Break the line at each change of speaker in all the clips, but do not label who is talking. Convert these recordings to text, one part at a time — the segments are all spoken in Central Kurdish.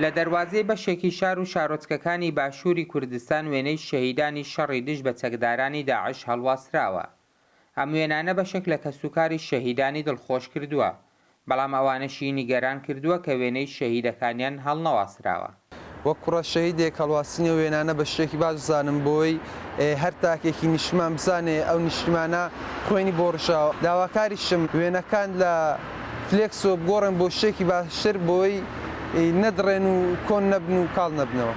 لە دەواازەی بەشێکی شار و شارۆچکەکانی باشووری کوردستان وێنەی شەهیدانی شەڕی دژ بە چەکدارانی داعش هەڵواسراوە. ئەم وێنانە بەشێک لە کەسوکاری شەهیدانی دڵخۆش کردووە، بەڵام ئەوانەشی نیگەران کردووە کە وێنەی شەهیدەکانیان هەڵنەواسراوە.
وەک کوڕە شەهیدێک هەڵواستنی وێنانە بە شتێکی باش بزانم بۆی هەر تاکێکی نیشتمان بزانێ ئەو نیشتمانە خوێنی بۆ ڕژاوە. داواکاریشم وێنەکان لە فلێکسۆ بگۆڕن بۆ شتێکی باشتر بۆی نەدڕێن و کۆن نەبن و کاڵ نەبنەوە.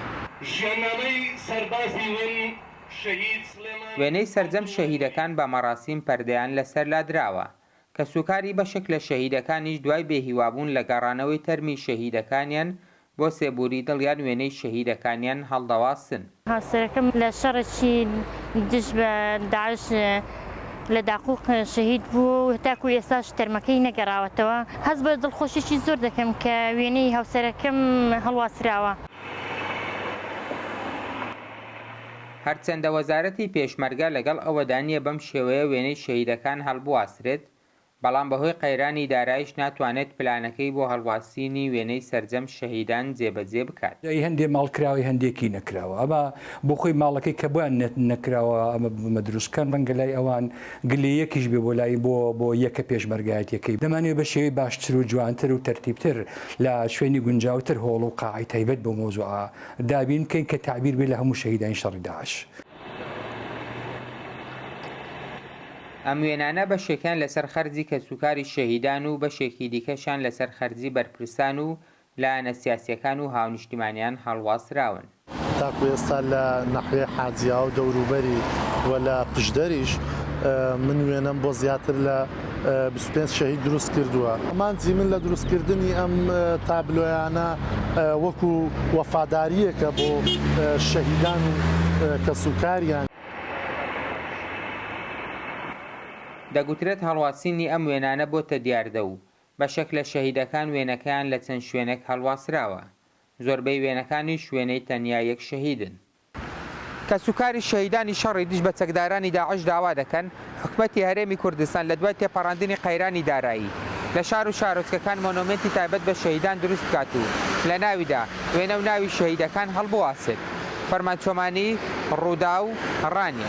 وێنەی سەرجەم شەهیدەکان بە مەراسیم پەردەیان لەسەر لادراوە کە سوکاری بەشێک لە شەهیدەکانیش دوای بێهیوابوون لە گەڕانەوەی تەرمی شەهیدەکانیان بۆ سێبووری دڵیان وێنەی شەهیدەکانیان هەڵدەواستن.
هاوسەرەکەم لە شەڕێکی دژ بە داعش لە داقوق شەهید بوو و تاکو ئێستاش تەرمەکەی نەگەڕاوەتەوە. هەست بە دڵخۆشیی زۆر دەکەم کە وێنەی هاوسەرەکەم هەڵواسراوە.
هەرچەندە وەزارەتی پێشمەرگە لەگەڵ ئەوەدا نییە بەم شێوەیە وێنەی شەهیدەکان هەڵبواسرێت، بەڵام بەهۆی قەیرانی دارایش ناتوانێت پلانەکەی بۆ هەڵواسینی وێنەی سەرجەم شەهیدان جێبەجێ بکات.
هەندێک ماڵکراوی هەندێکی نەکراوە، ئەمە بۆ خۆی ماڵەکەی کە بۆیان نەکراوە ئەمە مەدروستکان ڕەنگە لای ئەوان گلەیەکیش بێ بۆ لای بۆ یەکە پێشمەرگایەتەکەی دەمانێت بە شێوەی باشتر و جوانتر و تەرتیبتر لە شوێنی گونجاوتر هۆڵ و قاعی تایبەت بۆ مۆزوعە دابین بکەین کە تعبیر بێ لە هەموو شەهیدانی شەڕی داعش.
ئەم وێنانە بەشێکیان لەسەر خەرجی کەسوکاری شەهیدان و بەشێکی دیکەشان لەسەر خەرجی بەرپرسان و لایەنە سیاسیەکان و هاونیشتیمانیان هەڵواسراون.
تاکو ئێستا لە نەحوێ حاجیا و دەوروبەری و لە پشدەریش من وێنەم بۆ زیاتر لە 25 شەهید دروست کردووە. ئەمانجی من لە دروستکردنی ئەم تابلۆیانە وەکو وەفاداریەکە بۆ شەهیدان و کەسوکاریان.
دەگوترێت هەڵواسینی ئەم وێنانە بۆتە دیاردە و بەشێک لە شەهیدەکان وێنەکەیان لە چەند شوێنێک هەڵواسراوە. زۆربەی وێنەکانی شوێنەی تەنیا یەک شەهیدن. کەسوکاری شەهیدانی شەڕی دژ بە چەکدارانی داعش داوا دەکەن حکومەتی هەرێمی کوردستان لە دوای تێپەڕاندنی قەیرانی دارایی لە شار و شارۆچکەکان مۆنۆمنتی تایبەت بە شەهیدان دروست بکات و لە ناویدا وێنە و ناوی شەهیدەکان هەڵبواسێت. فەرمانچۆمانی ڕوودا و ڕانیە.